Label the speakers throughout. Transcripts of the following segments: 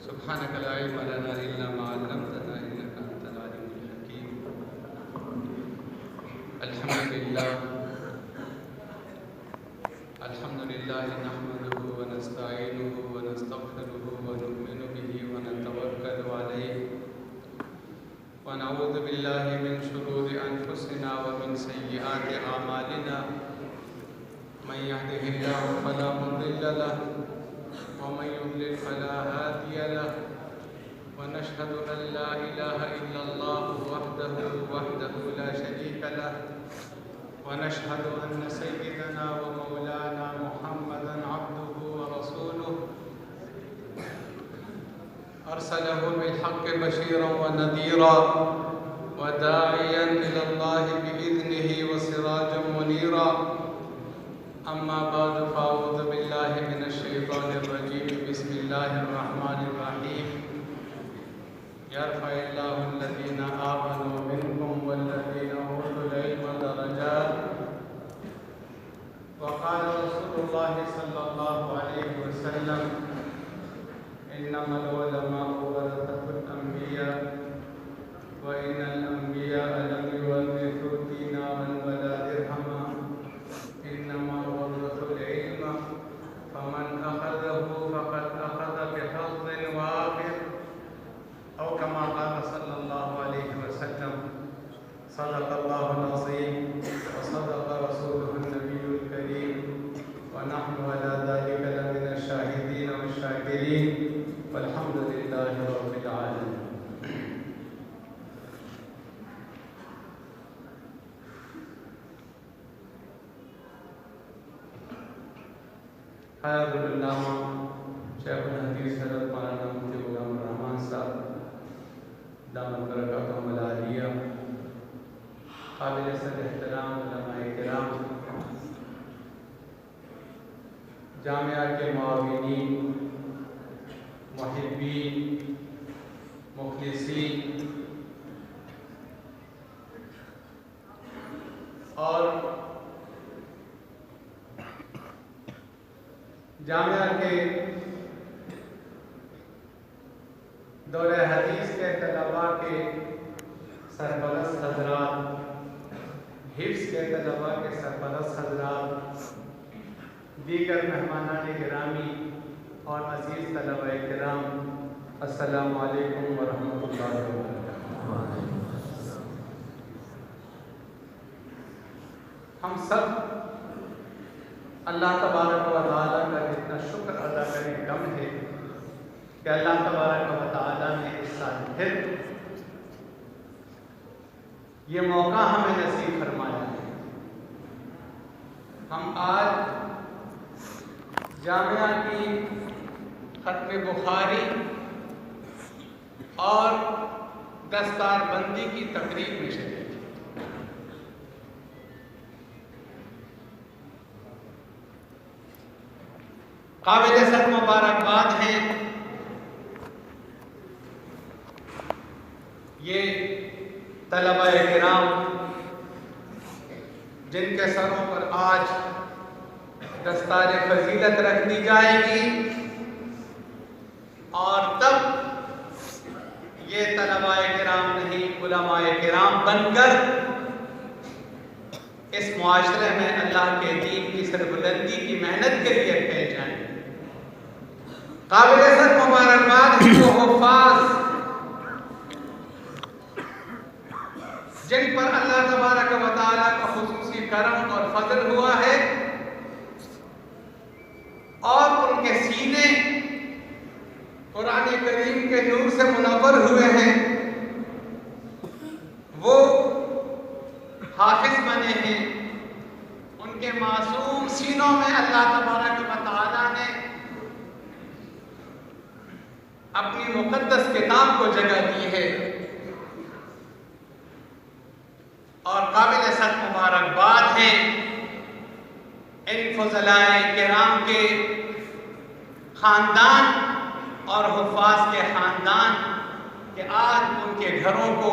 Speaker 1: سبحانك لا علم لنا إلا ما علمتنا إنك أنت العليم الحكيم. الحمد لله نحمده ونستعينه ونستغفره ونؤمن به ونتوكل عليه ونعوذ بالله من شرور أنفسنا ومن سيئات أعمالنا. من يهده الله فلا مضل له ومن يضلل فلا هادي له، ونشهد أن لا إله إلا الله وحده لا شريك له، ونشهد أن سيدنا ومولانا محمدا عبده ورسوله أرسله بالحق بشيرا ونذيرا وداعيا إلى الله بإذنه وسراجا منيرا. أما بعد فأعوذ بالله من الشيطان الرجيم. بسم الله الرحمن الرحيم. يرفع الله الذين آمنوا منكم والذين أوتوا العلم درجات. وقال رسول الله صلى الله عليه وسلم: إنما العلماء ورثة الأنبياء وإن الأنبياء لم يورثوا دينارا ولا درهما إنما ورثوا العلم فمن أخذه فقد أخذ بحظ وافر، أو كما قال صلى الله عليه وسلم. صدق الله العظيم وصدق رسوله النبي الكريم، ونحن على ذلك لمن الشاهدين والشاكرين، والحمد لله رب العالمين. حضرت علامہ شیخ الحدیث حضرت مولانا مفتی غلام الرحمان صاحب دامت برکاتہم العالیہ، قابل صد احترام علماء کرام، جامعہ کے معاونین، محبین، مخلصین اور جامعہ کے دورہ حدیث کے طلباء کے سرپرست حضرات، حفظ کے طلباء کے سرپرست حضرات، دیگر مہمانان گرامی اور عزیز طلباء کرام، السلام علیکم ورحمۃ اللہ وبرکاتہ۔ ہم سب اللہ تبارک و تعالیٰ کا جتنا شکر ادا کریں کم ہے کہ اللہ تبارک و تعالیٰ نے اس سال پھر یہ موقع ہمیں نصیب فرمایا ہے۔ ہم آج جامعہ کی ختم بخاری اور دستار بندی کی تقریب میں شریک۔ قابل صد مبارکباد ہیں یہ طلباء کرام جن کے سروں پر آج دستار فضیلت رکھ دی جائے گی، اور تب یہ طلباء کرام نہیں علماء کرام بن کر اس معاشرے میں اللہ کے دین کی سربلندی کی محنت کے لیے پھیل جائیں۔ قابل صد مبارکباد ہیں وہ حفاظ جن پر اللہ تبارک و تعالیٰ کا خصوصی کرم اور فضل ہوا ہے، اور ان کے سینے قرآن کریم کے نور سے منور ہوئے ہیں، وہ حافظ بنے ہیں۔ ان کے معصوم سینوں میں اللہ تبارک و تعالیٰ نے اپنی مقدس کتاب کو جگہ دی ہے، اور قابل صد مبارکباد ہیں ان فضلاء کرام کے خاندان اور حفاظ کے خاندان کہ آج ان کے گھروں کو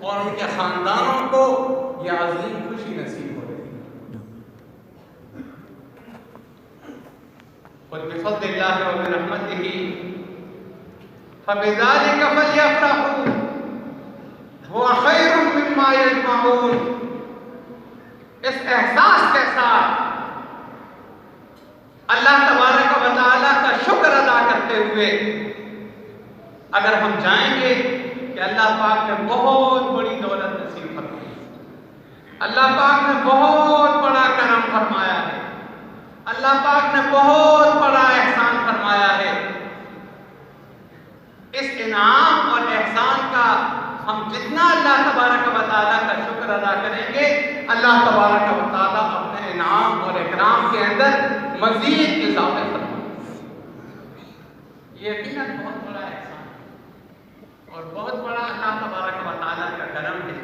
Speaker 1: اور ان کے خاندانوں کو یہ عظیم خوشی نصیب ہو رہی ہے۔ قل بفضل اللہ وبرحمتہ فَبِذَلِكَ فَلْيَفْرَحُوا هُوَ خَيْرٌ مِّمَّا يَجْمَعُونَ. اس احساس کے ساتھ اللہ تبارک و تعالیٰ کا شکر ادا کرتے ہوئے اگر ہم جائیں گے کہ اللہ پاک نے بہت بڑی دولت نصیب فرمائی، اللہ پاک نے بہت بڑا کرم فرمایا ہے، اللہ پاک نے بہت بڑا احسان فرمایا ہے، اس انعام اور احسان کا ہم جتنا اللہ تبارک و تعالیٰ کا شکر ادا کریں گے، اللہ تبارک و تعالیٰ اپنے انعام اور اکرام کے اندر مزید اضافہ فرمائے. یہ یقیناً بہت بڑا احسان اور بہت بڑا اللہ تبارک و تعالیٰ کا کرم ہے.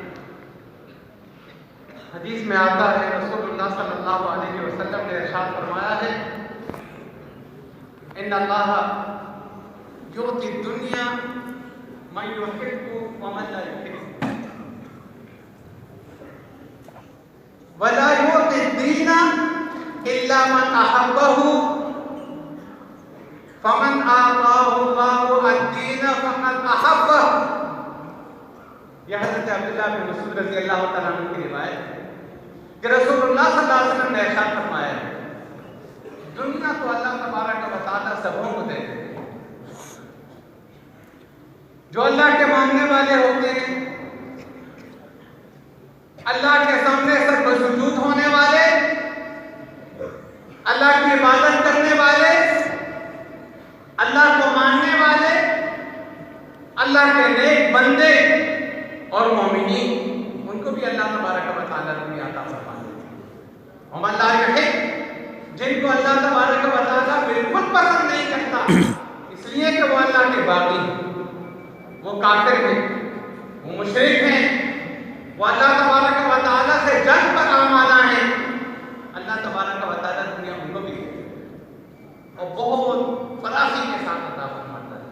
Speaker 1: حدیث میں آتا ہے رسول اللہ صلی اللہ علیہ وسلم نے ارشاد فرمایا ہے ان اللہ یعطی الدنیا من یحب ومن لا یحب ولا یعطی الدین الا من احبہ فمن آتاہ اللہ الدین فقد احبہ. یہ حضرت عبداللہ بن مسعود رضی اللہ تعالیٰ عنہ کی روایت ہے کہ رسول اللہ صلی اللہ علیہ وسلم نے ارشاد فرمایا ہے دنیا تو اللہ تبارک و تعالیٰ سبوں کو دے دیتے ہیں. جو اللہ کے ماننے والے ہوتے ہیں، اللہ کے سامنے سر بسجود ہونے والے، اللہ کی عبادت کرنے والے، اللہ کو ماننے والے، اللہ کے نیک بندے اور مومنین، ان کو بھی اللہ تبارک و تعالیٰ نے عطا فرما دیتے ہیں. ومن لا یحب، جن کو اللہ تبارک و تعالیٰ بالکل پسند نہیں کرتا اس لیے کہ وہ اللہ کے باغی ہیں، وہ کافر ہیں، وہ مشرک ہیں، وہ اللہ تبارک و تعالیٰ سے جنگ پر آمادہ ہیں، اللہ تبارک و تعالیٰ دنیا ان کو بھی دیتے ہیں اور بہت فراخی کے ساتھ عطا فرماتا ہے.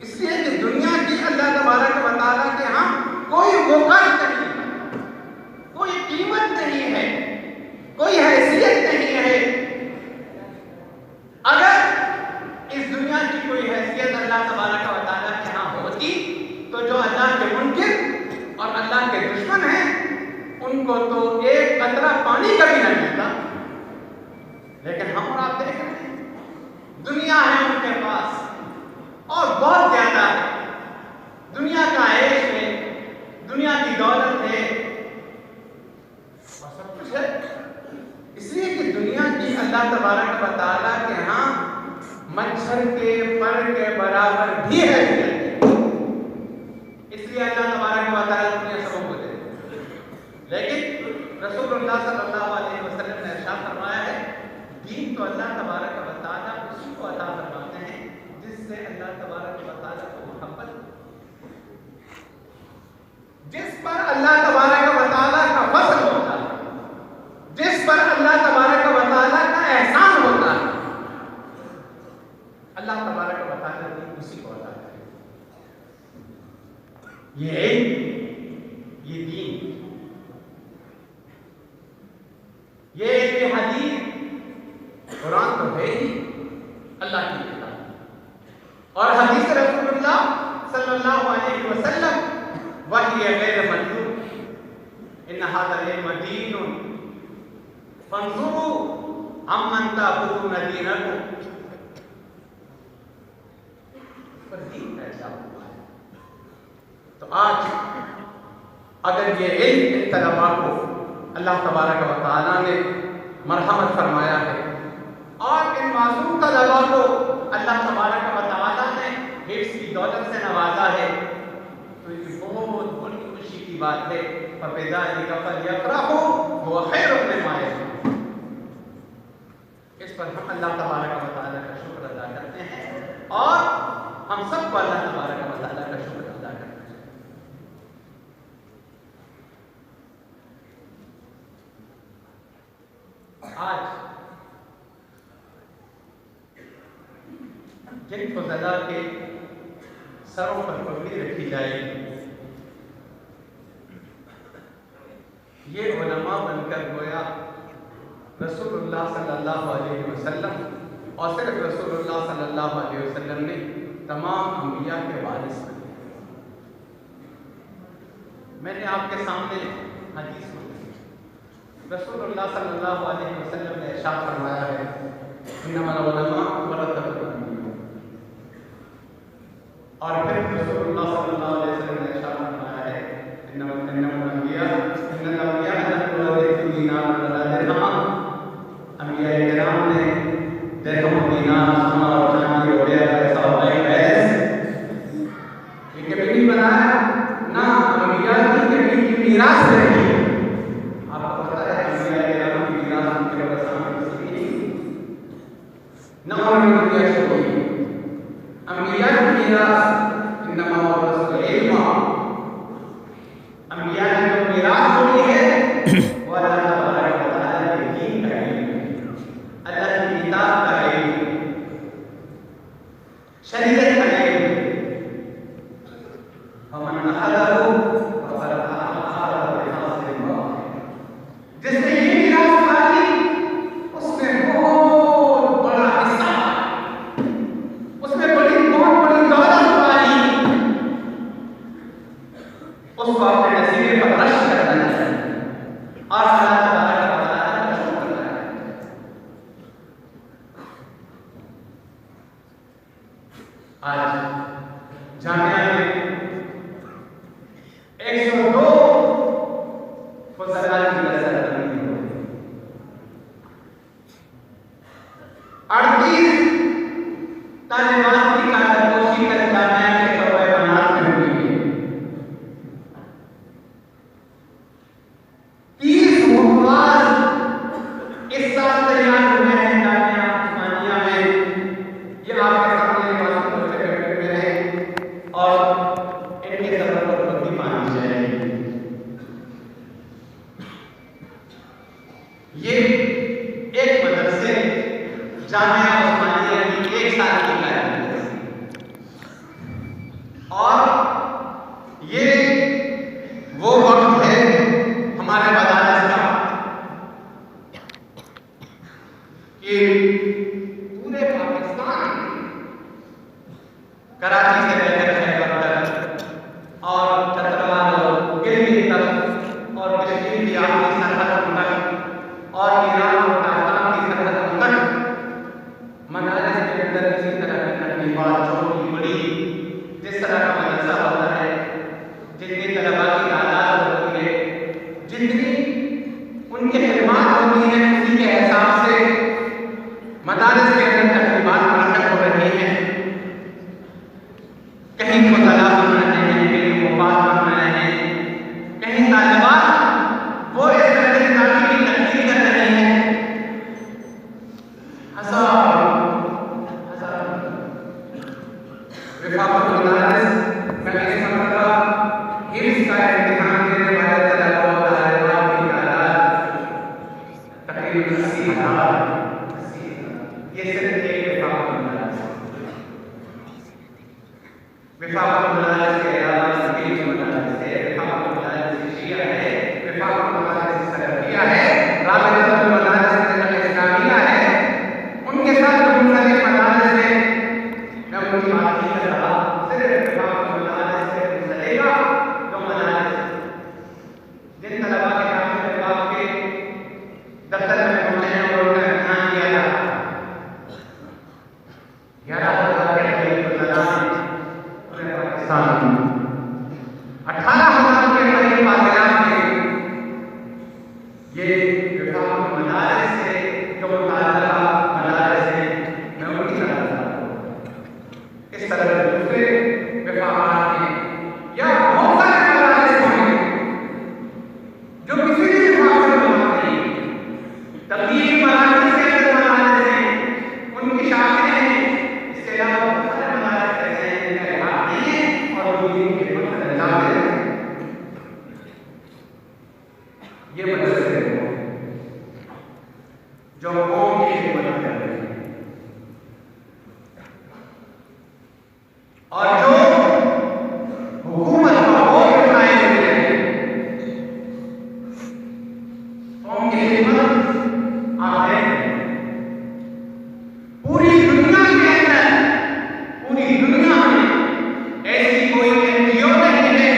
Speaker 1: اس لیے کہ دنیا کی اللہ تبارک و تعالیٰ کے ہاں کوئی وقت نہیں ہے، کوئی قیمت نہیں ہے، کوئی حیثیت نہیں ہے. اگر اس دنیا کی کوئی حیثیت اللہ تبارک و تعالیٰ کے ہاں ہوتی تو جو اللہ کے منکر اور اللہ کے دشمن ہیں ان کو تو ایک قطرہ پانی کا بھی نہ ملتا. لیکن ہم اور آپ دیکھ رہے ہیں دنیا ہے ان کے پاس اور بہت زیادہ ہے، دنیا کا عیش ہے، دنیا کی دولت ہے اور سب کچھ ہے. اس لیے کہ دنیا کی اللہ تبارک و تعالیٰ کے ہاں مچھر کے پر کے برابر بھی ہے. اس لیے اللہ تبارک و تعالیٰ دنیا سبوں کو دے. لیکن رسول اللہ صلی اللہ علیہ وسلم نے ارشاد فرمایا ہے دین تو اللہ تبارک و تعالیٰ اسی کو عطا فرماتے ہیں جس سے اللہ تبارک و تعالیٰ کو محبت، جس پر اللہ تبارک و تعالیٰ کا فضل ہوتا ہے، جس پر اللہ تبارک و تعالیٰ کا احسان ہوتا ہے، اللہ تبارک و تعالیٰ نے اسی کو عطا کرے. یہ علم، یہ دین، یہ علم حدیث قرآن تو ہے ہی اللہ کی کتاب اور حدیث رسول اللہ صلی اللہ علیہ وسلم وحی غیر مطلوب. ان هذا العلم دین فانظروا عمن تعبدون دینکم. پر دین ایسا ہوا ہے. تو آج اگر یہ علم ان طلباء کو اللہ تبارک و تعالیٰ نے مرحمت فرمایا ہے اور ان معصوم طلباء کو اللہ تبارک و تعالیٰ نے حفظ کی دولت سے نوازا ہے تو یہ بہت بڑی خوشی کی بات ہے. فَبِذَلِكَ فَلْيَفْرَحُوا هُوَ خَيْرٌ مِّمَّا يَجْمَعُونَ. اس پر ہم اللہ تبارک و تعالیٰ کا شکر ادا کرتے ہیں اور ہم سب کو اللہ تبارک و تعالیٰ کا شکر ادا کرتے ہیں. آج جن فضلاء کے سروں پر پگڑی رکھی جائے گی یہ علماء بن کر گویا رسول اللہ صلی اللہ علیہ وسلم اور صرف رسول اللہ صلی اللہ علیہ وسلم نے تمام انبیاء کے
Speaker 2: میں نے آپ کے سامنے حدیث سنی. رسول اللہ صلی اللہ علیہ وسلم نے ارشاد فرمایا ہے انما العلماء ورثۃ الانبیاء. اور پھر رسول اللہ صلی اللہ علیہ وسلم نے ارشاد فرمایا ہے انما الانبیاء لا يورثون دینار ولا درہم. انبیاء کرام نے درہم و دینار سونا اور چاندی روپیہ پیسہ اور بیس یہ کبھی نہیں بنایا. نہ انبیاء کی کبھی کی میراث رہی. آپ کو پتہ ہے انبیاء کرام کی میراث ان کے سامنے کسی کی نہ انبیاء کی انبیاء کی میراث انما ورثوا العلم. انبیاء کی جو میراث ہوئی ہے وہ اللہ تبارک و تعالیٰ کے دین کا علم, اللہ کی کتاب کا علم, شریعت کا علم. فمن اخذه فقد اخذ بحظ وافر. جس نے یہ میراث پائی اس میں بہت بڑا حصہ, اس میں بہت بڑی دولت پائی. اس کو اپنے نصیبے پر رش کرنا چاہیے اور اللہ تبارک و تعالیٰ کا شکر کرنا چاہیے. آج جامعہ میں 102 فضلاء کی سرگرمی ہو رہی ہے. 38 طالبات کی کارکردگی کا جامعہ کے شعبۂ بنات میں ہوئی ہے. 30 محفوظ اس سال تیار ہوئے ہیں جامعہ عثمانیہ میں. یہ آپ کے سامنے معصوم بچے بیٹھے ہوئے ہیں اور ان کے سر پر پتی پانی چاہیے. یہ ایک مدرسے جامعہ عثمانیہ کی 1 سال کی تعلیم اور یہ وہ وقت ہے ہمارے مدارس کا کہ پورے پاکستان کراچی سے لے کر خیبر تک اور چترال اور گلگت تک اور کشمیر کی آخری سرحدوں تک اور ایران اور پاکستان کی سرحدوں تک مدارس کے اندر اسی طرح کی تکلیفات چھوٹی بڑی جس طرح کا مدرسہ ہوتا ہے, جتنی طلباء کی تعداد ہوتی ہے, جتنی ان کی خدمات ہوتی ہیں, اسی کے حساب سے مدارس کے اندر تکلیفات مرتب ہو رہی ہیں. کہیں فضلاء بن رہے ہیں, کہیں مفاد بن رہے ہیں, کہیں طالبات وہ اس طرح کی تعلیم کی تکمیل کر رہے ہیں. وفاق المدارس میں اس مرتبہ حفظ کا امتحان دینے والے طلباء و طالبات کی تعداد تقریباً 80,000. یہ صرف ایک وفاق المدارس ہے. وفاق المدارس کے علاوہ سبیل مدارس ہے, وفاق المدارس شیعہ ہے, وفاق المدارس سلفیہ ہے, رابطہ المدارس اسلامیہ ہے. ان کے ساتھ جو منسلک مدارس ہیں میں ان کی بات نہیں کر رہا, صرف وفاق المدارس سے منسلک جو مدارس جن طلباء کے نام سے وفاق کے دفتر میں پہنچے ہیں اور ان کا امتحان لیا جا رہا ہے. 11,000 کے قریب فضلاء پورے پاکستان میں, 18,000 کے قریب فاضلات میں. یہ وفاق المدارس سے جو متعلقہ مدارس ہیں میں ان کی طرح اس طرح کے دوسرے وفاقات ہیں یا بہت سارے مدارس ہیں جو کسی بھی وفاق سے ملازم نہیں. تبلیغی مدارس کے اندر مدارس ہیں, ان کی شاخیں ہیں. اس کے علاوہ بہت سارے مدارس ایسے ہیں جن کا لحاظ نہیں ہے اور وہ دین کی خدمت میں لگاتے ہیں. یہ مدرسے جو قوم کی خدمت کر رہے ہیں اور جو حکومت کا ووٹ اٹھائے ہوئے ہیں, قوم کی خدمت آپ ہیں. پوری دنیا کے اندر, پوری دنیا میں ایسی کوئی NGO نہیں ہے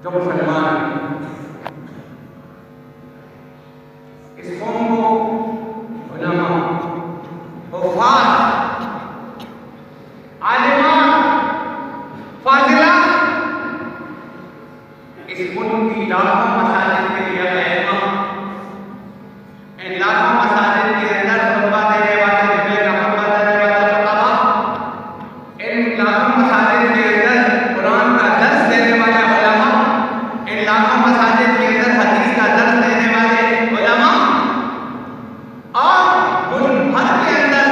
Speaker 2: جو مسلمان اس قوم کو علماء، حفاظ، عالمان، فاضلات اس ملک کی لاکھوں مساجد کے لیے اہم، ان لاکھوں مساجد کے اندر خطبہ دینے والے جمعے کا خطبہ دینے والے خطبہ، ان لاکھوں مساجد کے اندر قرآن کا درس دینے والے علماء، ان لاکھوں مساجد کے اندر حدیث کا درس دینے والے علماء، اور ملک بھر کے اندر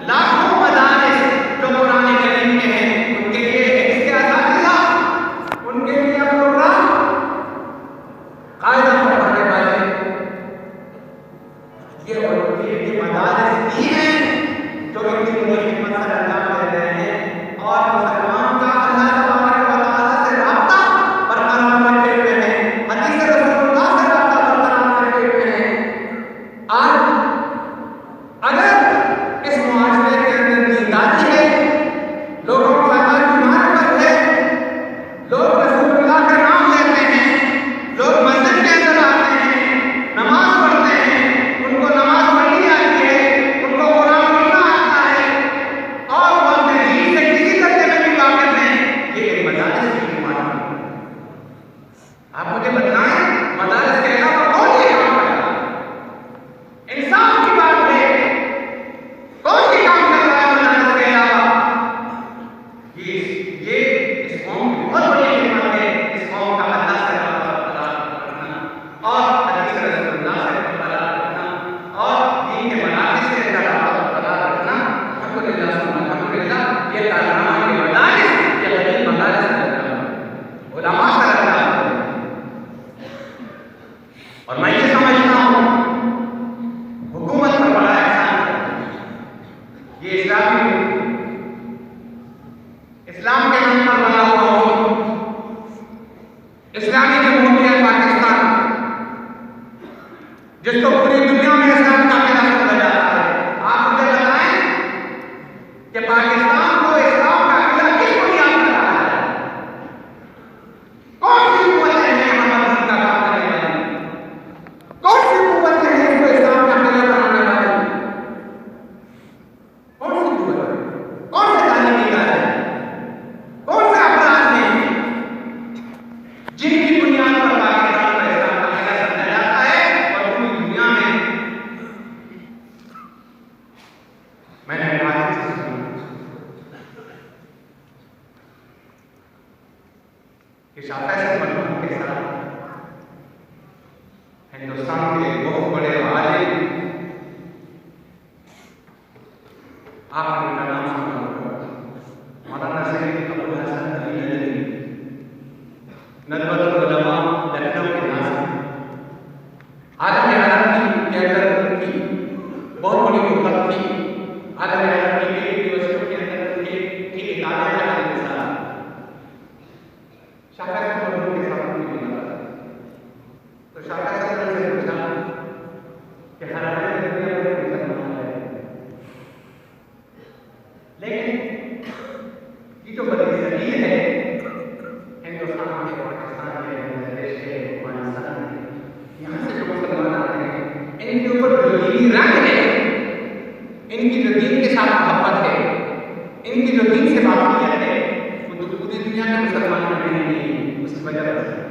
Speaker 2: لاکھوں مدارس جو قرآن کریم کے ہیں، ان کے لیے ایک اساتذہ، ان کے لیے پروگرام قاعدہ پڑھانے والے، یہ مدارس ہی ہیں جو ان کی خدمت سے انجام دے رہے ہیں اور مسلمان کا اللہ تبارک و تعالیٰ سے رابطہ برقرار رکھے ہوئے ہیں، حدیث رسول اللہ سے رابطہ برقرار رکھے ہوئے ہیں۔ آج اگر اس معاشرے کے اندر دینداری ہے، لوگوں کو اللہ کی معرفت ہے، لوگ رسول اللہ کا نام لیتے ہیں، لوگ مسجد کے اندر آتے ہیں، نماز پڑھتے ہیں، ان کو نماز پڑھنی آتی ہے، ان کو قرآن پڑھنا آتا ہے، اور وہ اپنے دین سے کسی درجے میں بھی واقف ہیں، یہ ایک مدارس کی معرفت ہے۔ آپ مجھے بتائیں مدارس کے علاوہ کون یہ کام کرتا ہے؟ انصاف کی بات ہے، کون یہ کام کر رہا ہے مدارس کے علاوہ؟ یہ اس قوم کی بہت بڑی خدمت ہے، اس قوم کا اللہ سے رابطہ برقرار رکھنا اور حدیث رسول اللہ سے برقرار رکھنا اور دین کے مراکز کے اندر رابطہ برقرار رکھنا۔ الحمدللہ ثم الحمدللہ، یہ کارنامہ یہ مدارس، یہ غریب مدارس کا کام ہے، علماء کا کام ہے۔ اور میں یہ سمجھتا ہوں حکومت پر بڑا احسان ہے، یہ اسلام کے نام پر بنا ہوا ملک، اسلامی جمہوریہ پاکستان، جس کو پوری دنیا میں اسلام کا قلعہ سمجھا جاتا ہے۔ آپ مجھے بتائیں کہ پاکستان کو اسلام کا قلعہ کس بنیاد پر رہا ہے؟ کون سی قوتیں ہیں یہاں پر کا کام کرنے والی؟ کون سی قوتیں ہیں اس کو اسلام کا قلعہ بنانے والی؟ کون سی قوتیں؟ کون سے تعلیمی ادارے ہیں؟ کون سے افراد ہیں جن کی بنیاد پر پاکستان کا اسلام کا قلعہ سمجھا جاتا ہے اور پوری دنیا میں نے بات سے سنا کہ شاہ فیصل مرحوم کے ساتھ ہندوستان کے بہت بڑے عالم، آپ نے ان کا نام سنا ہوگا، مولانا سید ابو الحسن علی ندوی، ندوۃ العلماء لکھنؤ کے ناظم، عالم عرب کے اندر ان کی بہت بڑی وقت تھی، عالم عرب کی یونیورسٹی کے اندر ان کی کتابیں کا مثال، شاہ فیصل مرحوم کے ساتھ ان کی ملاقات، تو شاہ فیصل سے پوچھا کہ حرمین دنیا میں مسلمان ہے، لیکن یہ جو بڑی زمین ہے ہندوستان کے، پاکستان کے، بنگلہ دیش کے، افغانستان کے، یہاں سے جو مسلمان آتے ہیں، ان کے اوپر جو دینی رنگ ہے، ان کی جو دین کے ساتھ محبت ہے، ان کی جو دین سے واقفیت ہے، وہ تو پوری دنیا کے مسلمانوں میں نہیں، اس کی وجہ سے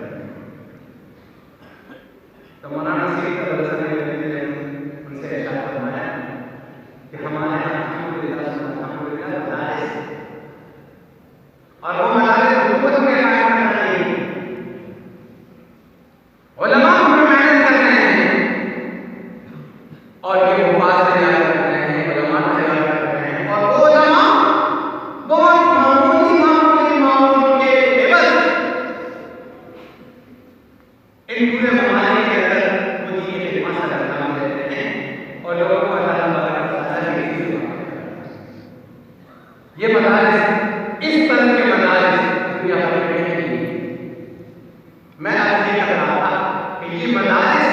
Speaker 2: تو مولانا سید ابو الحسن علی ندوی نے ان سے ارشاد فرمایا کہ ہمارے یہاں الحمدللہ مدارس، اور وہ مدارس حکومت میں قائم کر رہی ہیں، علماء ان میں محنت کر رہے ہیں، اور یہ حفاظ تیار کر رہے ہیں، علماء تیار کر رہے ہیں، اور وہ علماء بہت معمولی کے عوض ان پورے ممالک کے اندر وہ دین کی خدمت سے انجام دیتے ہیں اور لوگوں کو اللہ تبارک و تعالیٰ کی عزت دلاتے ہیں۔ یہ مدارس، اس طرح کے مدارس دنیا بھر میں نہیں۔ میں آج یہ کہہ رہا تھا کہ یہ مدارس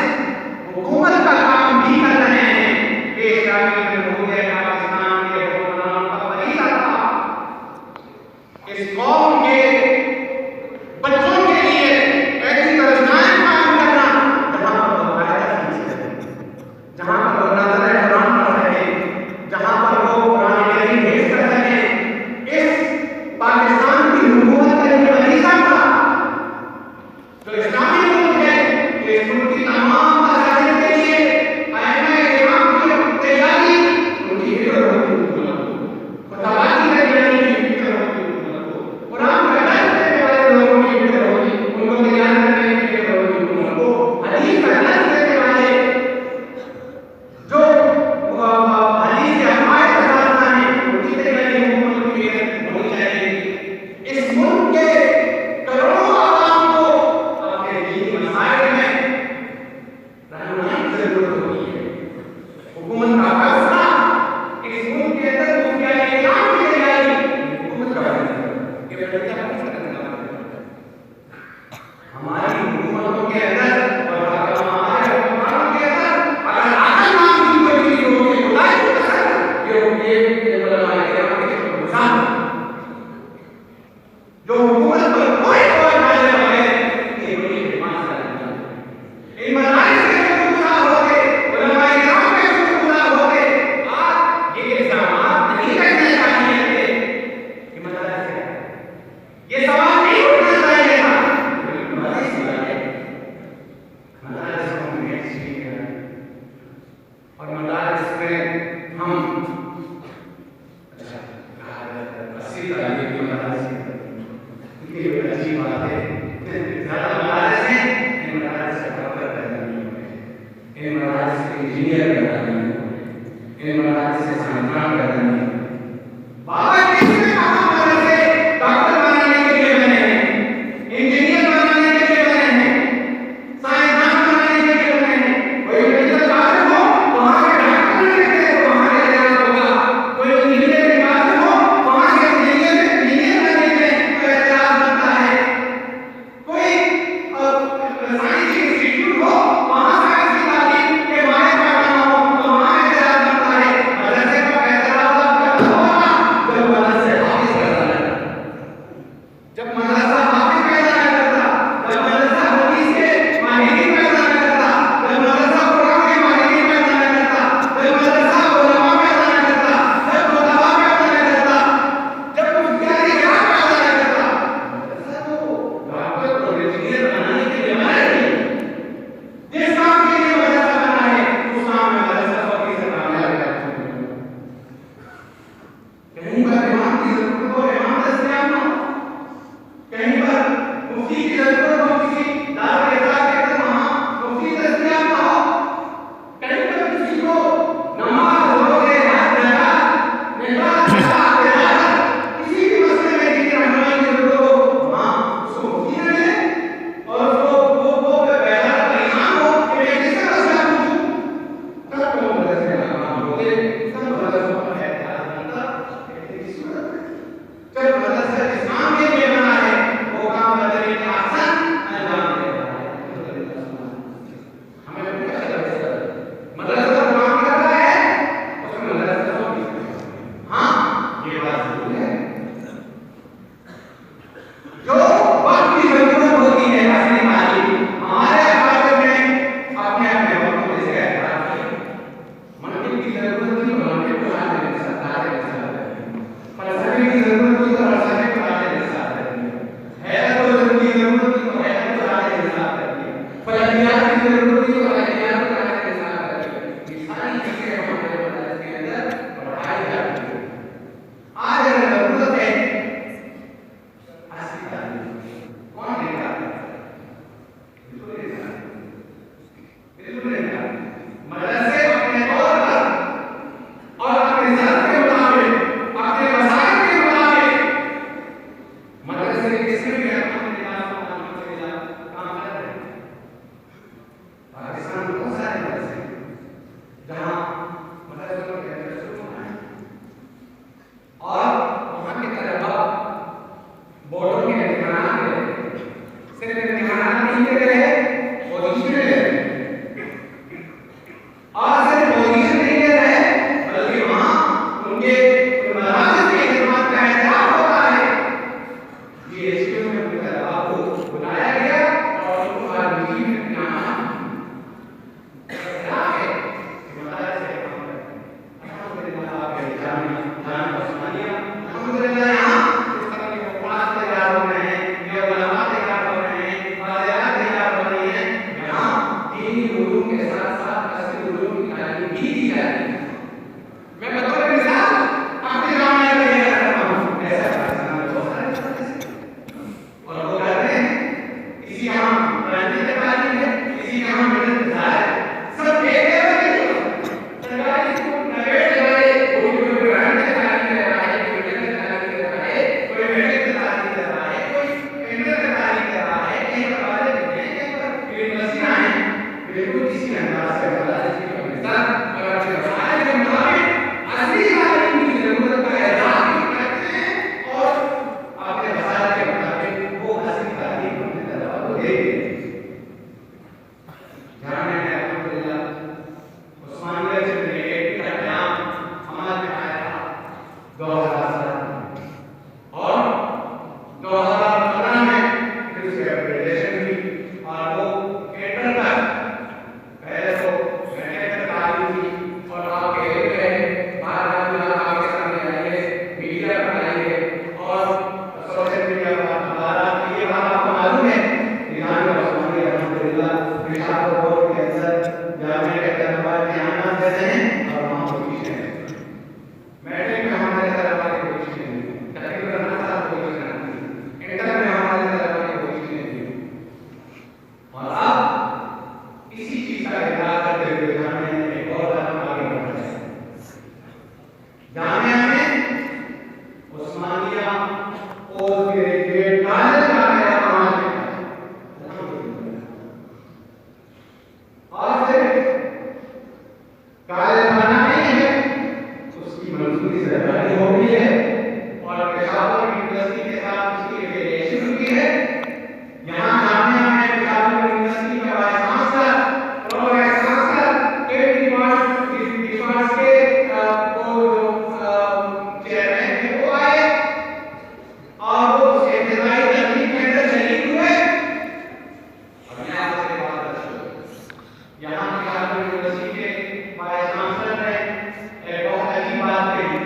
Speaker 2: حکومت کا کام بھی کر رہے ہیں کہ اسلامی جمہوریہ پاکستان کے حکمرانوں کا فریضہ تھا اس قوم کے بچوں کے لیے کہیں پر امام کی ضرورت ہو امام دستیاب نہ ہو، کہیں پر مفتی کی ضرورت ہو کسی دار افتاح کے اندر وہاں مفتی دستیاب نہ ہو، کہیں پر کسی کو نماز روزے حج زکات نکاح طلاق تجارت کسی بھی مسئلے میں کسی رہنمائی کی ضرورت ہو وہاں اس کو مفتی نہ ملے اور اس کو وہ بیدار پریشان ہو کہ میں کس کا مسئلہ پوچھوں، سب کو مدرسے میں امام ہوتے سب مدرسوں پر اعتراض بنتا ایسی صورت میں جب مدرسہ اسلام کے لیے بنا ہے وہ کام بدلنے کے احسن انجام دے رہا ہے. ہمیں پوچھا جاتا ہے مدرسہ کام کر رہا ہے اس میں مدرسہ ہاں یہ بات ضرور ہے جو وقت کی ضرورت ہوتی ہے اصلی تعلیم ہمارے علاقے میں اپنے اپنے وقت میں سے اعتراض کیا منطق کی ضرورت تھی منطق کو لانے کے ساتھ لانے کے ساتھ فلسفے کی ضرورت تھی تو فلسفے کو لانے کے ساتھ حیرت کو ضرورت تھی تو حیرت کو لانے کے ساتھ فلکیات کی ضرورت تھی تو فلکیات کو لانے کے ساتھ یہ ساری چیزیں ہمارے مدرسے کے اندر پڑھائی جاتی ہیں. آج اگر ضرورت ہے اصلی تعلیم کون دیتا ہے؟ بالکل دیتا ہے بالکل دیتا ہے. مدرسے اپنے طور پر اور اپنے ذات کے مطابق اپنے وسائل کے مطابق مدرسے کس میں بھی الحمدللہ کام کر رہے ہیں. پاکستان میں بہت سارے مدرسے ہیں جہاں مدرسوں کے اندر شروع ہونا ہے اور وہاں کے طلباء بورڈوں کے امتحانات دے رہے ہیں. صرف امتحانات نہیں دے رہے پوزیشن لے رہے ہیں اور صرف پوزیشن نہیں دے رہے بلکہ وہاں ان کے مراکز کے خدمات کا احترام ہوتا ہے. یہ اسکول میں ان طلباء کو بلایا گیا اور ان کو خارجی میں امتحانات احترام ہے کہ مدرسے کام کرتے ہیں. الحمدللہ آپ کے جامعہ عثمانیہ الحمدللہ یہاں اس طرح کے مقامات تیار ہو رہے ہیں یہ علماء تیار ہو رہے ہیں فاضلات تیار ہو رہی ہیں یہاں دینی علوم کے ساتھ ساتھ اصلی علوم کی تعلیم بھی دی جاتی ہے. میں بطور مثال اپنے جامعہ کا یہ کرتا ہوں ایسا پاکستان میں بہت سارے مدرسے اور وہ کرتے ہیں کسی یہاں پرائمری کی تعلیم ہے کسی یہاں مڈل گزار ہے سب ایک لیول کے نہیں ہوتے. سرکاری اسکول پرائیویٹ جائے کوئی پرائمری کی تعلیم دے رہا ہے کوئی مڈل کی تعلیم دے رہا ہے کوئی میڈیکل کی تعلیم دے رہا ہے کوئی انٹر کی تعلیم دے رہا ہے کہیں پر کالج ہیں کہیں پر یونیورسٹیاں ہیں بالکل اسی انداز سے مدارس کی پاکستان اور اپنے وسائل کے مطابق اصلی تعلیم کی ضرورت کا اعلان بھی کرتے ہیں اور اپنے وسائل کے مطابق وہ اصلی تعلیم اپنے طلباء کو دے دیتے ہیں. جامعہ نے الحمدللہ عثمانیہ سے ریلیٹڈ کا قیام عمل میں آیا تھا 2007 میں اور 2015 میں پھر اس کی اپگریڈیشن ہوئی اور وہ انٹر تک پہلے تو گھنٹے تک تعلیم تھی اور آپ کے علم میں بار آپ کے سامنے آئیے میڈیا پر آئیے اور سوشل میڈیا پر اخبارات یہ بات آپ کو معلوم ہے جامعہ عثمانیہ الحمدللہ نشاط و بورڈ کے اندر جامعہ کے طلباء امتحانات دیتے ہیں اور وہاں پوزیشن ہے. میٹرک میں ہمارے طلباء کی پوزیشن ہے تقریباً 8 پوزیشن آتی ہے. انٹر میں ہمارے طلباء کی پوزیشن ہے اور اب اسی چیز کا اقرار کرتے ہوئے جامعہ نے ایک اور قدم آگے بڑھا ہے. جامعہ میں عثمانیہ پوسٹ گریجویٹ کالج کا نیا عمل ہے اور صرف کالج بنا نہیں ہے اس کی منظوری سرکاری ہو گئی ہے اور پشاور یونیورسٹی کے ساتھ اس کی ریلیشن ہوئی ہے. یہاں جامعہ میں پشاور یونیورسٹی کا وائس چانسلر اور وائس چانسلر کے ڈپارٹمنٹ کے چیئرمین تھے وہ آئے اور وہ اس ابتدائی تحقیق کے اندر شریک ہوئے اور یہاں سے بات یہاں پشاور یونیورسٹی کے وائس چانسلر نے ایک بہت عجیب بات کہی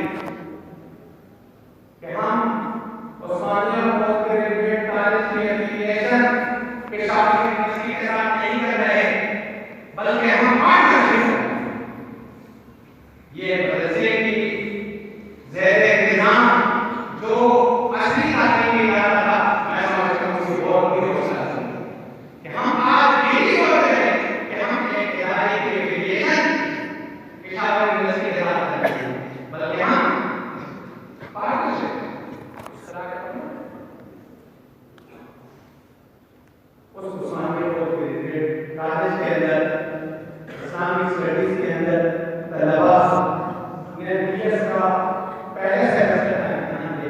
Speaker 2: پہلے سے امتحان دے.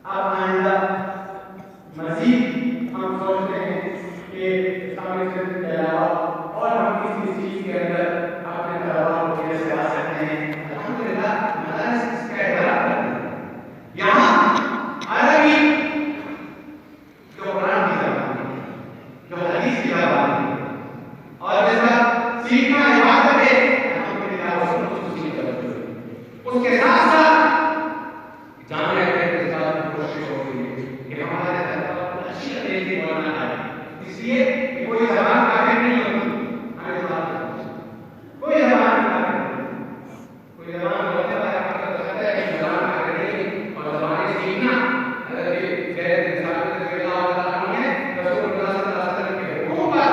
Speaker 2: اب آئندہ مزید ہم سوچتے ہیں کہ اسلامک اسٹڈیز کے علاوہ اور ہم کسی چیز کے اندر اپنے طلباء کو کیسے لا سکتے ہیں. الحمدللہ مدارس اس کا اعتراف کرتے ہیں. یہاں عربی جو قرآن کی زبان ہے, جو حدیث کی زبان ہے, اور جس کا سیکھنا عبادت ہے, الحمدللہ اس کو خصوصی توجہ ہے. اس کے ساتھ ساتھ جامعہ کے ساتھ کوشش ہو رہی ہے کہ ہمارے طلباء کو اچھی انگریزی بولنا آئے, اس لیے کہ کوئی زبان کافی نہیں ہوتی. ہمیں بات کوئی زبان کافی نہیں, کوئی زبان بولنے والا آپ کو کہتا ہے کہ زبان کافی نہیں, اور زبانیں سیکھنا حضرت زید بن ثابت رضی اللہ عنہ نے رسول اللہ صلی اللہ علیہ وسلم کے حکم پر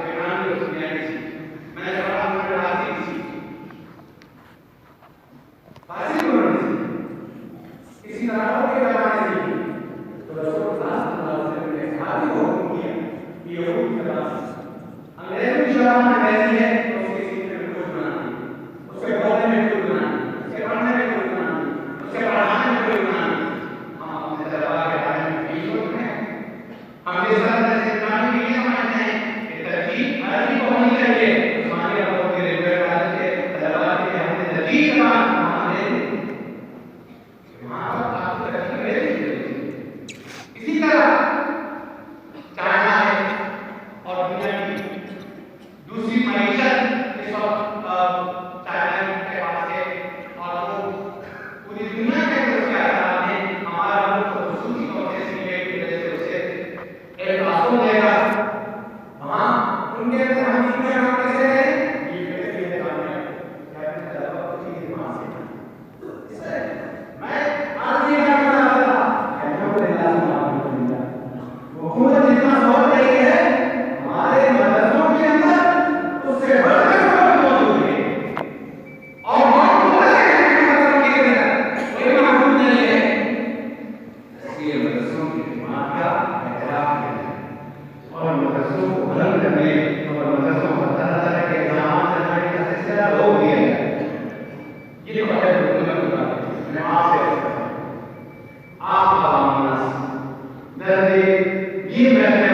Speaker 2: ایمان کی بنیادی سیکھی. میں نے کہا ہم نے فارسی سیکھی, فارسی کو نہیں سیکھی, اسی طرح اور بھی زبانیں سیکھی. تو رسول اللہ صلی اللہ علیہ وسلم نے صحابی کو حکم کیا کہ یہود کی زبان انگریزی کی زبان ایسی ہے تو اس کے سیکھنے میں کوئی گناہ نہیں, اس کے بولنے میں کوئی گناہ نہیں, اس کے پڑھنے میں کوئی گناہ نہیں, اس کے پڑھانے میں کوئی گناہ نہیں. ہم اپنے طلباء کے بارے میں بھی سوچتے ہیں. ہم اس طرح سے اسلامی بھی یہ سمجھتے ہیں کہ ترجیح عربی کو ہونی چاہیے. عثمانیہ لوگوں کے ریلوے کالج کے طلباء کے لیے ہم نے ترجیح زبان وہاں دے دی, وہاں پر آپ کو ترجیح دے دی. اسی طرح چائنا ہے اور دنیا کی دوسری معیشت اس وقت چائنا کے پاس ہے, اور وہ پوری دنیا کے اس کے اثرات ہیں. ہمارا ملک خصوصی طور سے اس لیے کہ جیسے اسے ایک آسو دے گا وہاں ان کے اندر ہم چیزیں ہم کیسے رہیں یہ کیسے یہ کامیاب کہ اپنے طلباء کو چیز وہاں سے اس طرح میں آج یہ کہنا چاہتا تھا کہ الحمدللہ حکومت جتنا سوچ رہی ہے ہمارے مدرسوں کے اندر اس سے بڑھ کر سوچ موجود ہے, اور بہت بڑے مدرسوں کے اندر کوئی محدود نہیں ہے. اس لیے مدرسوں کی خدمات کا اعتراف کیا اور مدرسوں کو بلند کرنے اور مدرسوں کو طرح طرح کے اقدامات کرنے کا سلسلہ روک دیا جائے. یہ بڑے حکومت کی بات ہے. میں آپ سے آپ عوام الناس درد یہ محنت